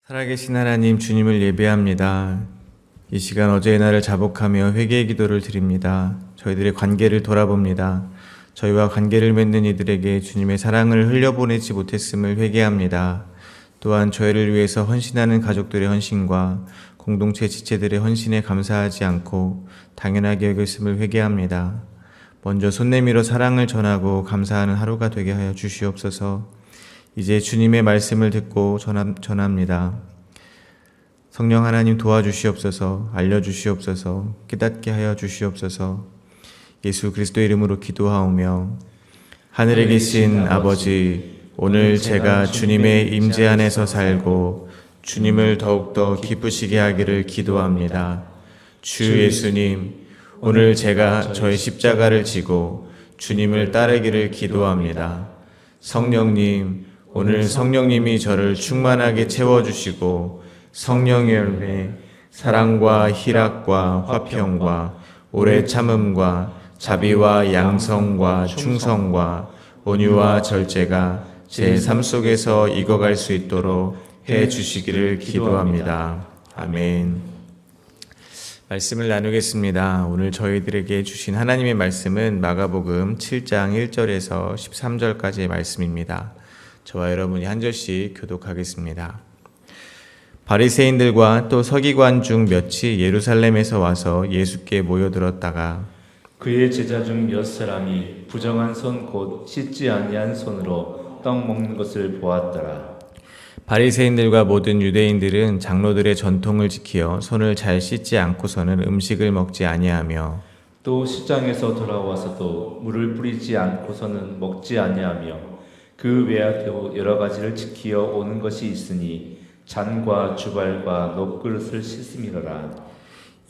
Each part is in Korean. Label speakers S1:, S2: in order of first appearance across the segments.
S1: 살아계신 하나님 주님을 예배합니다. 이 시간 어제의 날을 자복하며 회개의 기도를 드립니다. 저희들의 관계를 돌아봅니다. 저희와 관계를 맺는 이들에게 주님의 사랑을 흘려보내지 못했음을 회개합니다. 또한 저희를 위해서 헌신하는 가족들의 헌신과 공동체 지체들의 헌신에 감사하지 않고 당연하게 여겼음을 회개합니다. 먼저 손 내밀어 사랑을 전하고 감사하는 하루가 되게 하여 주시옵소서. 이제 주님의 말씀을 듣고 전합니다. 성령 하나님 도와주시옵소서, 알려주시옵소서, 깨닫게 하여 주시옵소서. 예수 그리스도 이름으로 기도하오며 하늘에 계신 아버지, 오늘 제가 주님의 임재 안에서 살고 주님을 더욱더 기쁘시게 하기를 기도합니다. 주 예수님, 오늘 제가 저의 십자가를 지고 주님을 따르기를 기도합니다. 성령님, 오늘 성령님이 저를 충만하게 채워주시고 성령의 열매, 사랑과 희락과 화평과 오래 참음과 자비와 양성과 충성과 온유와 절제가 제 삶 속에서 익어갈 수 있도록 해주시기를 기도합니다. 아멘. 말씀을 나누겠습니다. 오늘 저희들에게 주신 하나님의 말씀은 마가복음 7장 1절에서 13절까지의 말씀입니다. 저와 여러분이 한 절씩 교독하겠습니다. 바리새인들과 또 서기관 중 몇이 예루살렘에서 와서 예수께 모여들었다가
S2: 그의 제자 중 몇 사람이 부정한 손 곧 씻지 아니한 손으로 떡 먹는 것을 보았더라.
S1: 바리새인들과 모든 유대인들은 장로들의 전통을 지키어 손을 잘 씻지 않고서는 음식을 먹지 아니하며
S2: 또 시장에서 돌아와서도 물을 뿌리지 않고서는 먹지 아니하며 그 외에도 여러 가지를 지키어 오는 것이 있으니 잔과 주발과 녹그릇을 씻음이로라.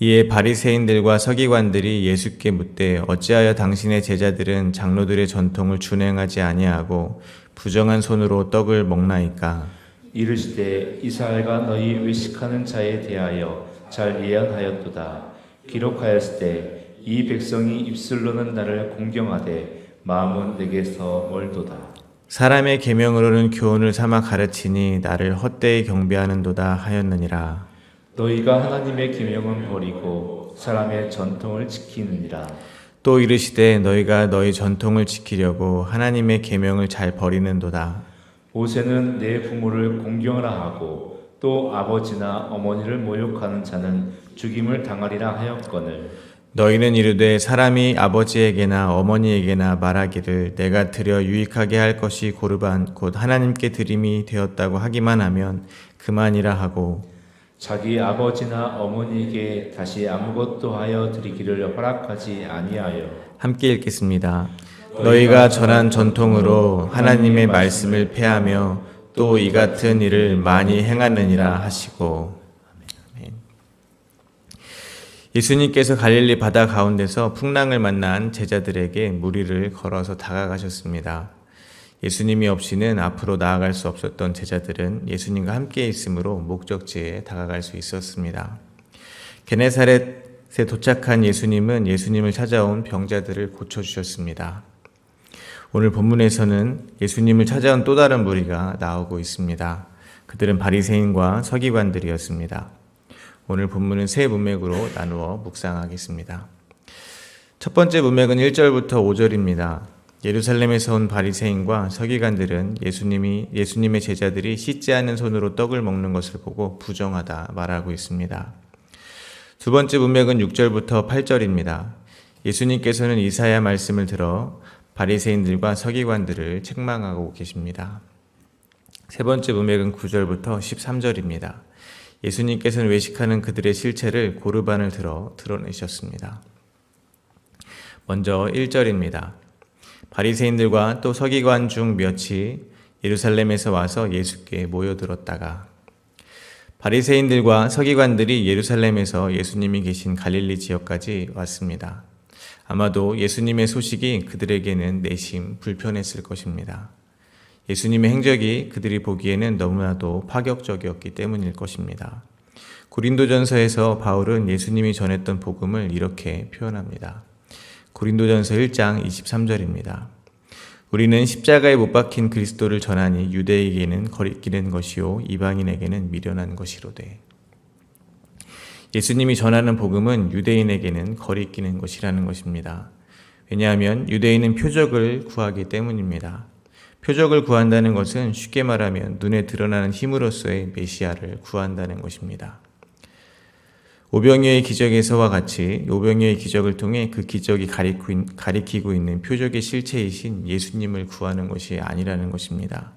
S1: 이에 바리새인들과 서기관들이 예수께 묻되 어찌하여 당신의 제자들은 장로들의 전통을 준행하지 아니하고 부정한 손으로 떡을 먹나이까?
S2: 이르시되 이스라엘과 너희 외식하는 자에 대하여 잘 예언하였도다. 기록하였을 때 이 백성이 입술로는 나를 공경하되 마음은 내게서 멀도다.
S1: 사람의 계명으로는 교훈을 삼아 가르치니 나를 헛되이 경배하는도다 하였느니라.
S2: 너희가 하나님의 계명은 버리고 사람의 전통을 지키느니라.
S1: 또 이르시되 너희가 너희 전통을 지키려고 하나님의 계명을 잘 버리는도다.
S2: 모세는 내 부모를 공경하라 하고 또 아버지나 어머니를 모욕하는 자는 죽임을 당하리라 하였거늘
S1: 너희는 이르되 사람이 아버지에게나 어머니에게나 말하기를 내가 드려 유익하게 할 것이 고르반 곧 하나님께 드림이 되었다고 하기만 하면 그만이라 하고
S2: 자기 아버지나 어머니에게 다시 아무것도 하여 드리기를 허락하지 아니하여
S1: 함께 읽겠습니다. 너희가 전한 전통으로 하나님의 말씀을 폐하며 또 이 같은 일을 많이 행하느니라 하시고 아멘. 예수님께서 갈릴리 바다 가운데서 풍랑을 만난 제자들에게 무리를 걸어서 다가가셨습니다. 예수님이 없이는 앞으로 나아갈 수 없었던 제자들은 예수님과 함께 있으므로 목적지에 다가갈 수 있었습니다. 게네사렛에 도착한 예수님은 예수님을 찾아온 병자들을 고쳐주셨습니다. 오늘 본문에서는 예수님을 찾아온 또 다른 무리가 나오고 있습니다. 그들은 바리새인과 서기관들이었습니다. 오늘 본문은 세 문맥으로 나누어 묵상하겠습니다. 첫 번째 문맥은 1절부터 5절입니다. 예루살렘에서 온 바리새인과 서기관들은 예수님의 제자들이 씻지 않은 손으로 떡을 먹는 것을 보고 부정하다 말하고 있습니다. 두 번째 문맥은 6절부터 8절입니다. 예수님께서는 이사야 말씀을 들어 바리새인들과 서기관들을 책망하고 계십니다. 세 번째 문맥은 9절부터 13절입니다. 예수님께서는 외식하는 그들의 실체를 고르반을 들어 드러내셨습니다. 먼저 1절입니다. 바리새인들과 또 서기관 중 몇이 예루살렘에서 와서 예수께 모여들었다가 바리새인들과 서기관들이 예루살렘에서 예수님이 계신 갈릴리 지역까지 왔습니다. 아마도 예수님의 소식이 그들에게는 내심 불편했을 것입니다. 예수님의 행적이 그들이 보기에는 너무나도 파격적이었기 때문일 것입니다. 고린도전서에서 바울은 예수님이 전했던 복음을 이렇게 표현합니다. 고린도전서 1장 23절입니다. 우리는 십자가에 못 박힌 그리스도를 전하니 유대에게는 거리끼는 것이요 이방인에게는 미련한 것이로되. 예수님이 전하는 복음은 유대인에게는 거리끼는 것이라는 것입니다. 왜냐하면 유대인은 표적을 구하기 때문입니다. 표적을 구한다는 것은 쉽게 말하면 눈에 드러나는 힘으로써의 메시아를 구한다는 것입니다. 오병이어의 기적에서와 같이 오병이어의 기적을 통해 그 기적이 가리키고 있는 표적의 실체이신 예수님을 구하는 것이 아니라는 것입니다.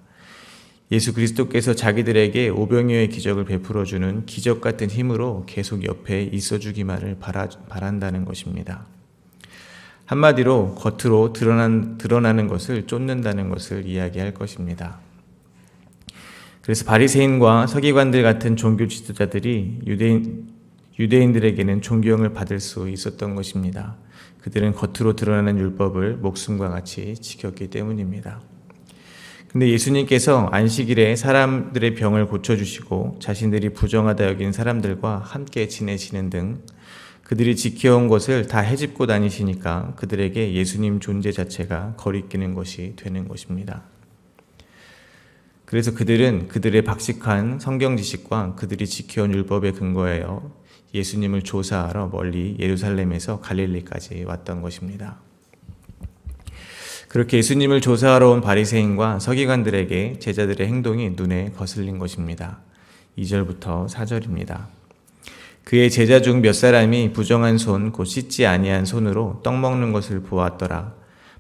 S1: 예수 그리스도께서 자기들에게 오병이어의 기적을 베풀어주는 기적 같은 힘으로 계속 옆에 있어주기만을 바란다는 것입니다. 한마디로 겉으로 드러나는 것을 쫓는다는 것을 이야기할 것입니다. 그래서 바리새인과 서기관들 같은 종교 지도자들이 유대인들에게는 존경을 받을 수 있었던 것입니다. 그들은 겉으로 드러나는 율법을 목숨과 같이 지켰기 때문입니다. 근데 예수님께서 안식일에 사람들의 병을 고쳐주시고 자신들이 부정하다 여긴 사람들과 함께 지내시는 등 그들이 지켜온 것을 다 헤집고 다니시니까 그들에게 예수님 존재 자체가 거리끼는 것이 되는 것입니다. 그래서 그들은 그들의 박식한 성경 지식과 그들이 지켜온 율법에 근거하여 예수님을 조사하러 멀리 예루살렘에서 갈릴리까지 왔던 것입니다. 그렇게 예수님을 조사하러 온 바리새인과 서기관들에게 제자들의 행동이 눈에 거슬린 것입니다. 2절부터 4절입니다. 그의 제자 중 몇 사람이 부정한 손 곧 씻지 아니한 손으로 떡 먹는 것을 보았더라.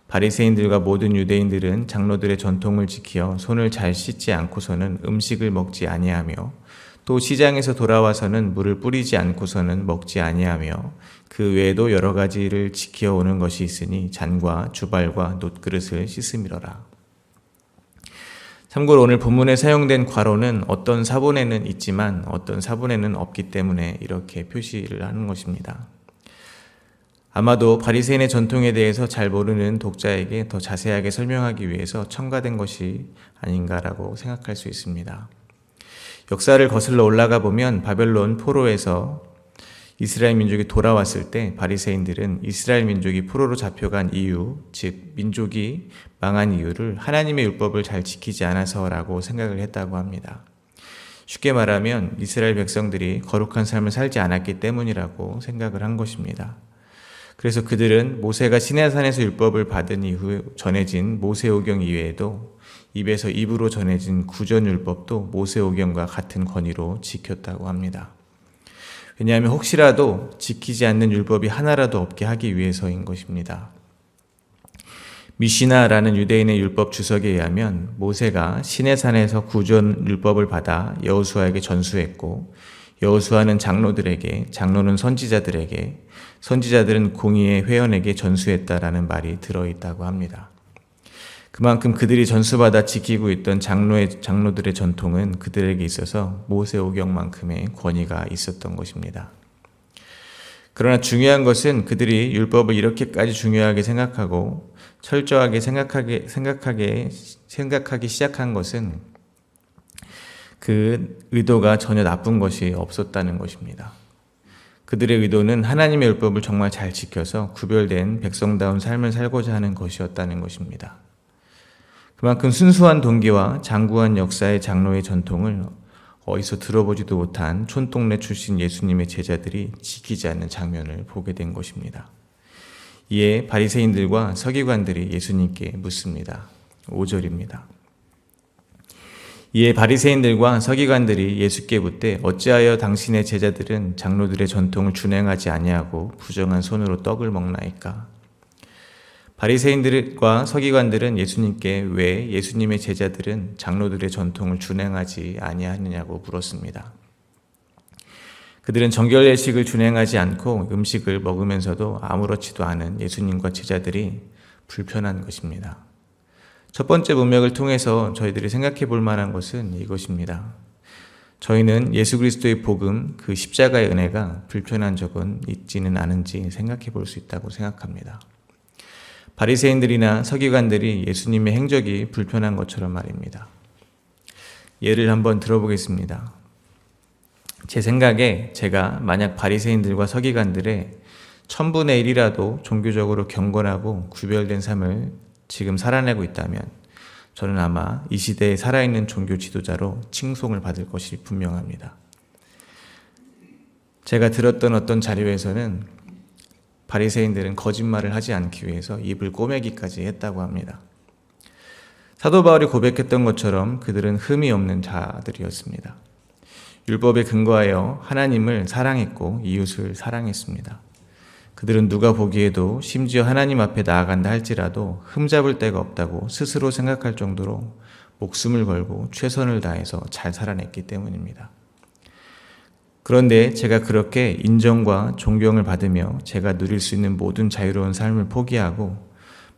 S1: 바리새인들과 모든 유대인들은 장로들의 전통을 지키어 손을 잘 씻지 않고서는 음식을 먹지 아니하며 또 시장에서 돌아와서는 물을 뿌리지 않고서는 먹지 아니하며 그 외에도 여러 가지를 지켜 오는 것이 있으니 잔과 주발과 놋그릇을 씻음이로라. 참고로 오늘 본문에 사용된 괄호는 어떤 사본에는 있지만 어떤 사본에는 없기 때문에 이렇게 표시를 하는 것입니다. 아마도 바리새인의 전통에 대해서 잘 모르는 독자에게 더 자세하게 설명하기 위해서 첨가된 것이 아닌가라고 생각할 수 있습니다. 역사를 거슬러 올라가 보면 바벨론 포로에서 이스라엘 민족이 돌아왔을 때 바리새인들은 이스라엘 민족이 포로로 잡혀간 이유, 즉 민족이 망한 이유를 하나님의 율법을 잘 지키지 않아서라고 생각을 했다고 합니다. 쉽게 말하면 이스라엘 백성들이 거룩한 삶을 살지 않았기 때문이라고 생각을 한 것입니다. 그래서 그들은 모세가 시내산에서 율법을 받은 이후 전해진 모세오경 이외에도 입에서 입으로 전해진 구전율법도 모세오경과 같은 권위로 지켰다고 합니다. 왜냐하면 혹시라도 지키지 않는 율법이 하나라도 없게 하기 위해서인 것입니다. 미시나라는 유대인의 율법 주석에 의하면 모세가 시내산에서 구전율법을 받아 여호수아에게 전수했고 여호수아는 장로들에게, 장로는 선지자들에게, 선지자들은 공의의 회원에게 전수했다라는 말이 들어있다고 합니다. 그만큼 그들이 전수받아 지키고 있던 장로들의 전통은 그들에게 있어서 모세오경만큼의 권위가 있었던 것입니다. 그러나 중요한 것은 그들이 율법을 이렇게까지 중요하게 생각하고 철저하게 생각하기 시작한 것은 그 의도가 전혀 나쁜 것이 없었다는 것입니다. 그들의 의도는 하나님의 율법을 정말 잘 지켜서 구별된 백성다운 삶을 살고자 하는 것이었다는 것입니다. 그만큼 순수한 동기와 장구한 역사의 장로의 전통을 어디서 들어보지도 못한 촌동네 출신 예수님의 제자들이 지키지 않는 장면을 보게 된 것입니다. 이에 바리새인들과 서기관들이 예수님께 묻습니다. 5절입니다. 이에 바리새인들과 서기관들이 예수께 묻되 어찌하여 당신의 제자들은 장로들의 전통을 준행하지 아니하고 부정한 손으로 떡을 먹나이까? 바리새인들과 서기관들은 예수님께 왜 예수님의 제자들은 장로들의 전통을 준행하지 아니하느냐고 물었습니다. 그들은 정결 예식을 준행하지 않고 음식을 먹으면서도 아무렇지도 않은 예수님과 제자들이 불편한 것입니다. 첫 번째 문맥을 통해서 저희들이 생각해 볼 만한 것은 이것입니다. 저희는 예수 그리스도의 복음, 그 십자가의 은혜가 불편한 적은 있지는 않은지 생각해 볼 수 있다고 생각합니다. 바리새인들이나 서기관들이 예수님의 행적이 불편한 것처럼 말입니다. 예를 한번 들어보겠습니다. 제 생각에 제가 만약 바리새인들과 서기관들의 1000분의 1이라도 종교적으로 경건하고 구별된 삶을 지금 살아내고 있다면 저는 아마 이 시대에 살아있는 종교 지도자로 칭송을 받을 것이 분명합니다. 제가 들었던 어떤 자료에서는 바리새인들은 거짓말을 하지 않기 위해서 입을 꼬매기까지 했다고 합니다. 사도 바울이 고백했던 것처럼 그들은 흠이 없는 자들이었습니다. 율법에 근거하여 하나님을 사랑했고 이웃을 사랑했습니다. 그들은 누가 보기에도 심지어 하나님 앞에 나아간다 할지라도 흠잡을 데가 없다고 스스로 생각할 정도로 목숨을 걸고 최선을 다해서 잘 살아냈기 때문입니다. 그런데 제가 그렇게 인정과 존경을 받으며 제가 누릴 수 있는 모든 자유로운 삶을 포기하고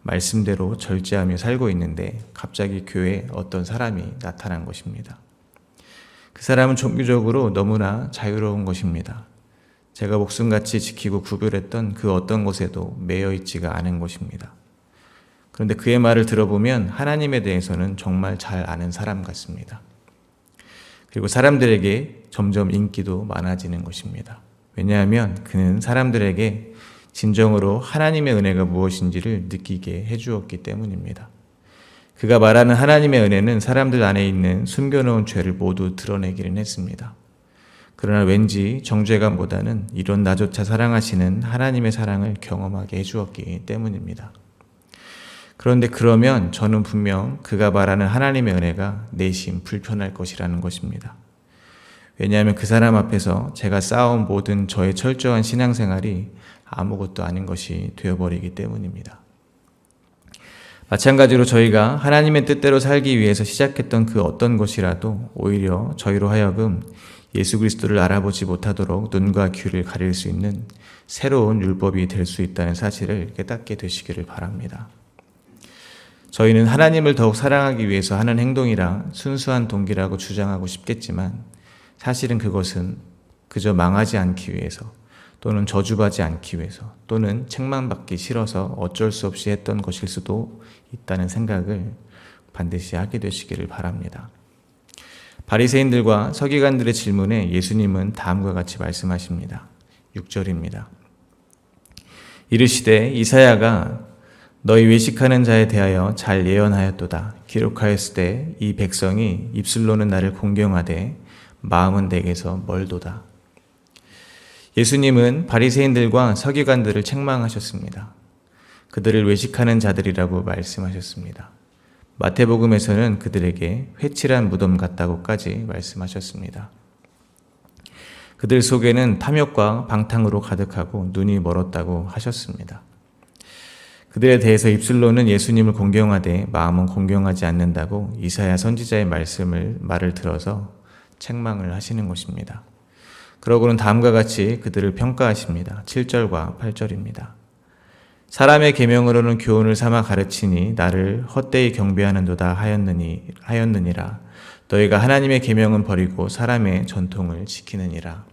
S1: 말씀대로 절제하며 살고 있는데 갑자기 교회에 어떤 사람이 나타난 것입니다. 그 사람은 종교적으로 너무나 자유로운 것입니다. 제가 목숨같이 지키고 구별했던 그 어떤 것에도 매여 있지가 않은 것입니다. 그런데 그의 말을 들어보면 하나님에 대해서는 정말 잘 아는 사람 같습니다. 그리고 사람들에게 점점 인기도 많아지는 것입니다. 왜냐하면 그는 사람들에게 진정으로 하나님의 은혜가 무엇인지를 느끼게 해주었기 때문입니다. 그가 말하는 하나님의 은혜는 사람들 안에 있는 숨겨놓은 죄를 모두 드러내기는 했습니다. 그러나 왠지 정죄감보다는 이런 나조차 사랑하시는 하나님의 사랑을 경험하게 해주었기 때문입니다. 그런데 그러면 저는 분명 그가 말하는 하나님의 은혜가 내심 불편할 것이라는 것입니다. 왜냐하면 그 사람 앞에서 제가 쌓아온 모든 저의 철저한 신앙생활이 아무것도 아닌 것이 되어버리기 때문입니다. 마찬가지로 저희가 하나님의 뜻대로 살기 위해서 시작했던 그 어떤 것이라도 오히려 저희로 하여금 예수 그리스도를 알아보지 못하도록 눈과 귀를 가릴 수 있는 새로운 율법이 될 수 있다는 사실을 깨닫게 되시기를 바랍니다. 저희는 하나님을 더욱 사랑하기 위해서 하는 행동이라 순수한 동기라고 주장하고 싶겠지만 사실은 그것은 그저 망하지 않기 위해서 또는 저주받지 않기 위해서 또는 책망받기 싫어서 어쩔 수 없이 했던 것일 수도 있다는 생각을 반드시 하게 되시기를 바랍니다. 바리새인들과 서기관들의 질문에 예수님은 다음과 같이 말씀하십니다. 6절입니다. 이르시되 이사야가 너희 외식하는 자에 대하여 잘 예언하였도다. 기록하였으되 이 백성이 입술로는 나를 공경하되 마음은 내게서 멀도다. 예수님은 바리새인들과 서기관들을 책망하셨습니다. 그들을 외식하는 자들이라고 말씀하셨습니다. 마태복음에서는 그들에게 회칠한 무덤 같다고까지 말씀하셨습니다. 그들 속에는 탐욕과 방탕으로 가득하고 눈이 멀었다고 하셨습니다. 그들에 대해서 입술로는 예수님을 공경하되 마음은 공경하지 않는다고 이사야 선지자의 말을 들어서 책망을 하시는 것입니다. 그러고는 다음과 같이 그들을 평가하십니다. 7절과 8절입니다. 사람의 계명으로는 교훈을 삼아 가르치니 나를 헛되이 경배하는도다 하였느니라. 너희가 하나님의 계명은 버리고 사람의 전통을 지키느니라.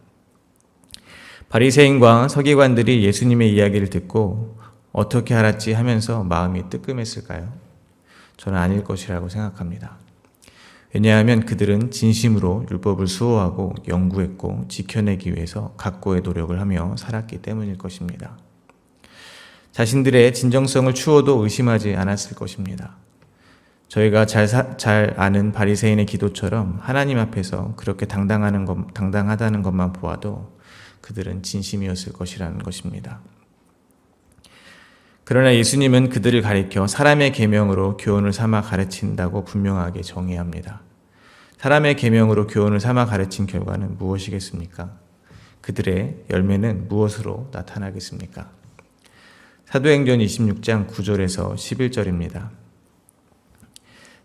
S1: 바리새인과 서기관들이 예수님의 이야기를 듣고 어떻게 알았지 하면서 마음이 뜨끔했을까요? 저는 아닐 것이라고 생각합니다. 왜냐하면 그들은 진심으로 율법을 수호하고 연구했고 지켜내기 위해서 각고의 노력을 하며 살았기 때문일 것입니다. 자신들의 진정성을 추호도 의심하지 않았을 것입니다. 저희가 잘 아는 바리새인의 기도처럼 하나님 앞에서 그렇게 당당하다는 것만 보아도 그들은 진심이었을 것이라는 것입니다. 그러나 예수님은 그들을 가리켜 사람의 계명으로 교훈을 삼아 가르친다고 분명하게 정의합니다. 사람의 계명으로 교훈을 삼아 가르친 결과는 무엇이겠습니까? 그들의 열매는 무엇으로 나타나겠습니까? 사도행전 26장 9절에서 11절입니다.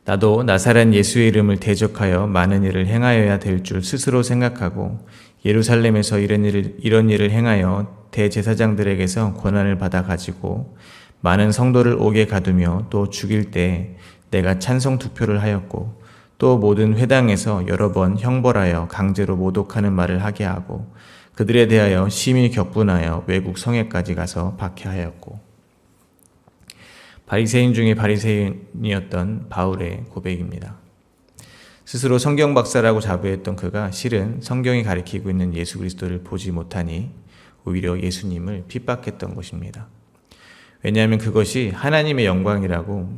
S1: 나도 나사렛 예수의 이름을 대적하여 많은 일을 행하여야 될 줄 스스로 생각하고 예루살렘에서 이런 일을 행하여 대제사장들에게서 권한을 받아 가지고 많은 성도를 옥에 가두며 또 죽일 때 내가 찬송 투표를 하였고 또 모든 회당에서 여러 번 형벌하여 강제로 모독하는 말을 하게 하고 그들에 대하여 심히 격분하여 외국 성에까지 가서 박해하였고. 바리새인 중에 바리새인이었던 바울의 고백입니다. 스스로 성경 박사라고 자부했던 그가 실은 성경이 가리키고 있는 예수 그리스도를 보지 못하니 오히려 예수님을 핍박했던 것입니다. 왜냐하면 그것이 하나님의 영광이라고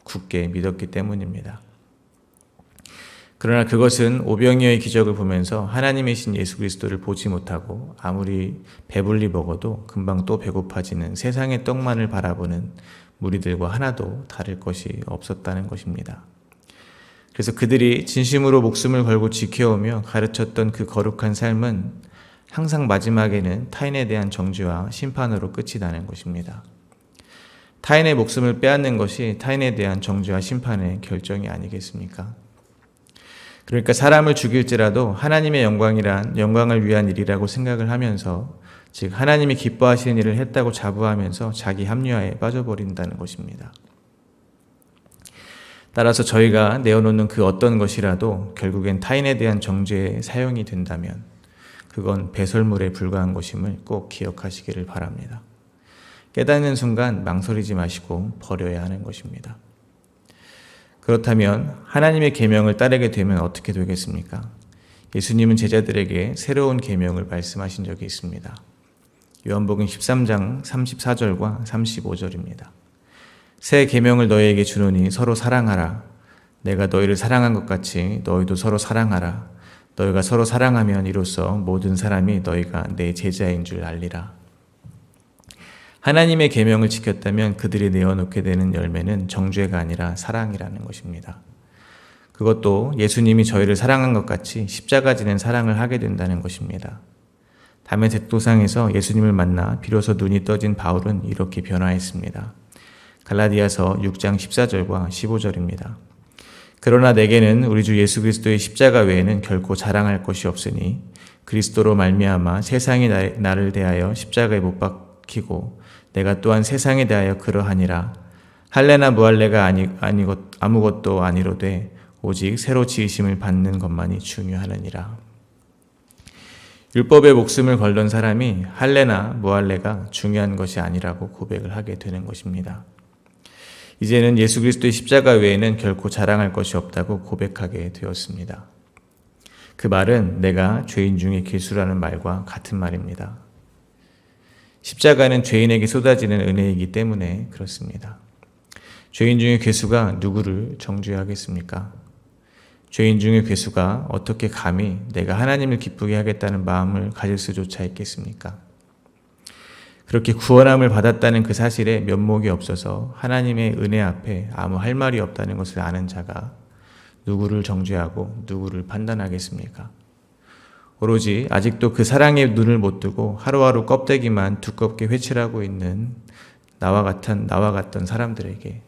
S1: 굳게 믿었기 때문입니다. 그러나 그것은 오병이어의 기적을 보면서 하나님이신 예수 그리스도를 보지 못하고 아무리 배불리 먹어도 금방 또 배고파지는 세상의 떡만을 바라보는 무리들과 하나도 다를 것이 없었다는 것입니다. 그래서 그들이 진심으로 목숨을 걸고 지켜오며 가르쳤던 그 거룩한 삶은 항상 마지막에는 타인에 대한 정죄와 심판으로 끝이 나는 것입니다. 타인의 목숨을 빼앗는 것이 타인에 대한 정죄와 심판의 결정이 아니겠습니까? 그러니까 사람을 죽일지라도 하나님의 영광을 위한 일이라고 생각을 하면서, 즉 하나님이 기뻐하시는 일을 했다고 자부하면서 자기 합리화에 빠져버린다는 것입니다. 따라서 저희가 내어놓는 그 어떤 것이라도 결국엔 타인에 대한 정죄에 사용이 된다면 그건 배설물에 불과한 것임을 꼭 기억하시기를 바랍니다. 깨닫는 순간 망설이지 마시고 버려야 하는 것입니다. 그렇다면 하나님의 계명을 따르게 되면 어떻게 되겠습니까? 예수님은 제자들에게 새로운 계명을 말씀하신 적이 있습니다. 요한복음 13장 34절과 35절입니다. 새 계명을 너희에게 주노니 서로 사랑하라. 내가 너희를 사랑한 것 같이 너희도 서로 사랑하라. 너희가 서로 사랑하면 이로써 모든 사람이 너희가 내 제자인 줄 알리라. 하나님의 계명을 지켰다면 그들이 내어놓게 되는 열매는 정죄가 아니라 사랑이라는 것입니다. 그것도 예수님이 저희를 사랑한 것 같이 십자가 지는 사랑을 하게 된다는 것입니다. 다메섹도상에서 예수님을 만나 비로소 눈이 떠진 바울은 이렇게 변화했습니다. 갈라디아서 6장 14절과 15절입니다. 그러나 내게는 우리 주 예수 그리스도의 십자가 외에는 결코 자랑할 것이 없으니 그리스도로 말미암아 세상이 나를 대하여 십자가에 못 박히고 내가 또한 세상에 대하여 그러하니라. 할례나 무할례가 아무것도 아니로되 오직 새로 지으심을 받는 것만이 중요하느니라. 율법에 목숨을 걸던 사람이 할례나 무할례가 중요한 것이 아니라고 고백을 하게 되는 것입니다. 이제는 예수 그리스도의 십자가 외에는 결코 자랑할 것이 없다고 고백하게 되었습니다. 그 말은 내가 죄인 중에 길수라는 말과 같은 말입니다. 십자가는 죄인에게 쏟아지는 은혜이기 때문에 그렇습니다. 죄인 중의 괴수가 누구를 정죄하겠습니까? 죄인 중의 괴수가 어떻게 감히 내가 하나님을 기쁘게 하겠다는 마음을 가질 수조차 있겠습니까? 그렇게 구원함을 받았다는 그 사실에 면목이 없어서 하나님의 은혜 앞에 아무 할 말이 없다는 것을 아는 자가 누구를 정죄하고 누구를 판단하겠습니까? 오로지 아직도 그 사랑의 눈을 못 뜨고 하루하루 껍데기만 두껍게 회칠하고 있는 나와 같던 사람들에게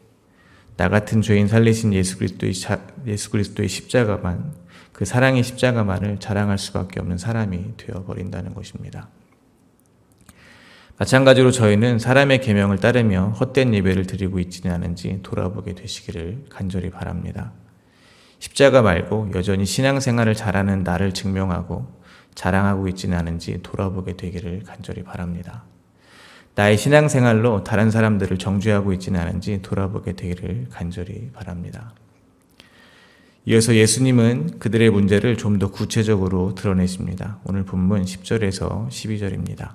S1: 나 같은 죄인 살리신 예수 그리스도의 십자가만, 그 사랑의 십자가만을 자랑할 수밖에 없는 사람이 되어버린다는 것입니다. 마찬가지로 저희는 사람의 계명을 따르며 헛된 예배를 드리고 있지는 않은지 돌아보게 되시기를 간절히 바랍니다. 십자가 말고 여전히 신앙생활을 잘하는 나를 증명하고 자랑하고 있지는 않은지 돌아보게 되기를 간절히 바랍니다. 나의 신앙생활로 다른 사람들을 정죄하고 있지는 않은지 돌아보게 되기를 간절히 바랍니다. 이어서 예수님은 그들의 문제를 좀 더 구체적으로 드러내십니다. 오늘 본문 10절에서 12절입니다.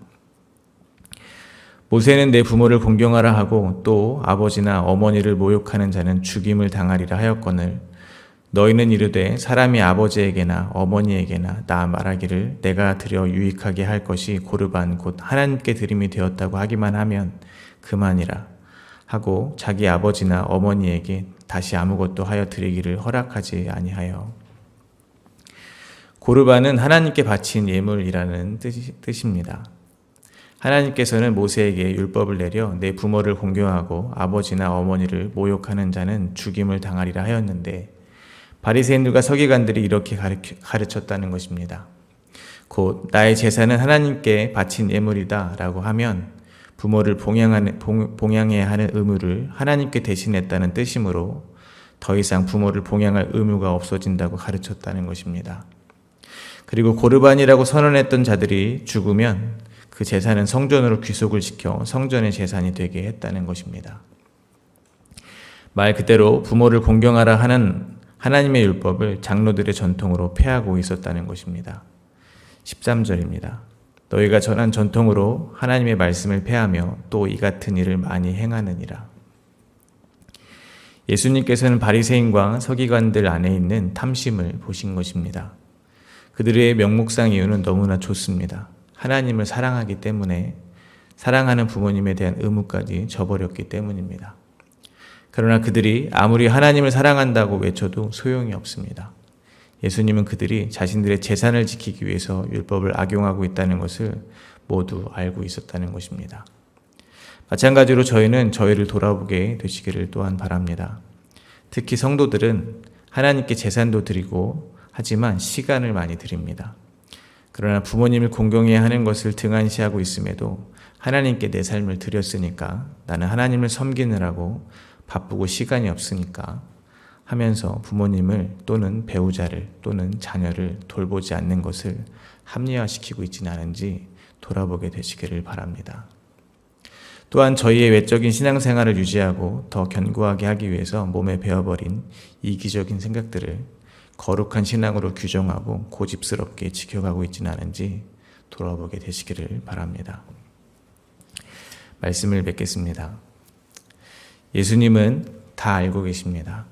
S1: 모세는 내 부모를 공경하라 하고 또 아버지나 어머니를 모욕하는 자는 죽임을 당하리라 하였거늘 너희는 이르되 사람이 아버지에게나 어머니에게나 나 말하기를 내가 드려 유익하게 할 것이 고르반 곧 하나님께 드림이 되었다고 하기만 하면 그만이라 하고 자기 아버지나 어머니에게 다시 아무것도 하여 드리기를 허락하지 아니하여. 고르반은 하나님께 바친 예물이라는 뜻입니다. 하나님께서는 모세에게 율법을 내려 내 부모를 공경하고 아버지나 어머니를 모욕하는 자는 죽임을 당하리라 하였는데 바리새인들과 서기관들이 이렇게 가르쳤다는 것입니다. 곧 나의 제사는 하나님께 바친 예물이다 라고 하면 부모를 봉양해야 하는 의무를 하나님께 대신했다는 뜻이므로 더 이상 부모를 봉양할 의무가 없어진다고 가르쳤다는 것입니다. 그리고 고르반이라고 선언했던 자들이 죽으면 그 제사는 성전으로 귀속을 시켜 성전의 재산이 되게 했다는 것입니다. 말 그대로 부모를 공경하라 하는 하나님의 율법을 장로들의 전통으로 폐하고 있었다는 것입니다. 13절입니다. 너희가 전한 전통으로 하나님의 말씀을 폐하며 또 이 같은 일을 많이 행하느니라. 예수님께서는 바리새인과 서기관들 안에 있는 탐심을 보신 것입니다. 그들의 명목상 이유는 너무나 좋습니다. 하나님을 사랑하기 때문에 사랑하는 부모님에 대한 의무까지 저버렸기 때문입니다. 그러나 그들이 아무리 하나님을 사랑한다고 외쳐도 소용이 없습니다. 예수님은 그들이 자신들의 재산을 지키기 위해서 율법을 악용하고 있다는 것을 모두 알고 있었다는 것입니다. 마찬가지로 저희는 저희를 돌아보게 되시기를 또한 바랍니다. 특히 성도들은 하나님께 재산도 드리고 하지만 시간을 많이 드립니다. 그러나 부모님을 공경해야 하는 것을 등한시하고 있음에도 하나님께 내 삶을 드렸으니까 나는 하나님을 섬기느라고 바쁘고 시간이 없으니까 하면서 부모님을 또는 배우자를 또는 자녀를 돌보지 않는 것을 합리화시키고 있지는 않은지 돌아보게 되시기를 바랍니다. 또한 저희의 외적인 신앙생활을 유지하고 더 견고하게 하기 위해서 몸에 배어버린 이기적인 생각들을 거룩한 신앙으로 규정하고 고집스럽게 지켜가고 있지는 않은지 돌아보게 되시기를 바랍니다. 말씀을 맺겠습니다. 예수님은 다 알고 계십니다.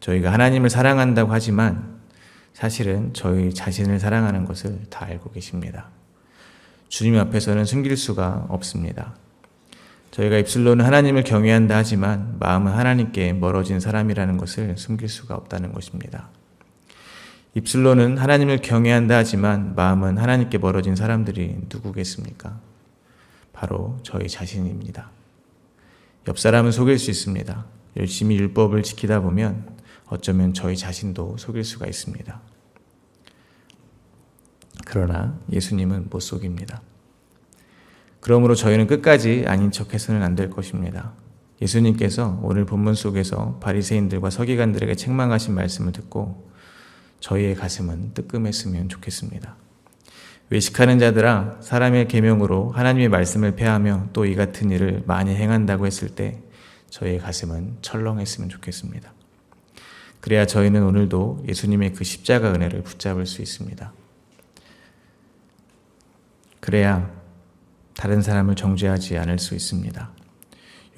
S1: 저희가 하나님을 사랑한다고 하지만 사실은 저희 자신을 사랑하는 것을 다 알고 계십니다. 주님 앞에서는 숨길 수가 없습니다. 저희가 입술로는 하나님을 경외한다 하지만 마음은 하나님께 멀어진 사람이라는 것을 숨길 수가 없다는 것입니다. 입술로는 하나님을 경외한다 하지만 마음은 하나님께 멀어진 사람들이 누구겠습니까? 바로 저희 자신입니다. 옆 사람은 속일 수 있습니다. 열심히 율법을 지키다 보면 어쩌면 저희 자신도 속일 수가 있습니다. 그러나 예수님은 못 속입니다. 그러므로 저희는 끝까지 아닌 척해서는 안 될 것입니다. 예수님께서 오늘 본문 속에서 바리새인들과 서기관들에게 책망하신 말씀을 듣고 저희의 가슴은 뜨끔했으면 좋겠습니다. 외식하는 자들아, 사람의 계명으로 하나님의 말씀을 폐하며 또 이 같은 일을 많이 행한다고 했을 때 저희의 가슴은 철렁했으면 좋겠습니다. 그래야 저희는 오늘도 예수님의 그 십자가 은혜를 붙잡을 수 있습니다. 그래야 다른 사람을 정죄하지 않을 수 있습니다.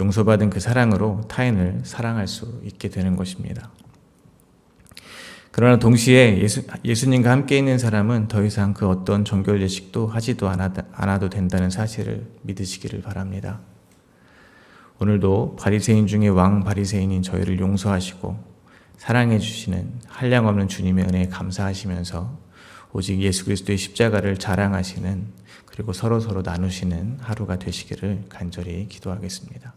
S1: 용서받은 그 사랑으로 타인을 사랑할 수 있게 되는 것입니다. 그러나 동시에 예수님과 함께 있는 사람은 더 이상 그 어떤 종교 예식도 하지도 않아도 된다는 사실을 믿으시기를 바랍니다. 오늘도 바리새인 중에 왕 바리새인인 저희를 용서하시고 사랑해 주시는 한량없는 주님의 은혜에 감사하시면서 오직 예수 그리스도의 십자가를 자랑하시는 그리고 서로 나누시는 하루가 되시기를 간절히 기도하겠습니다.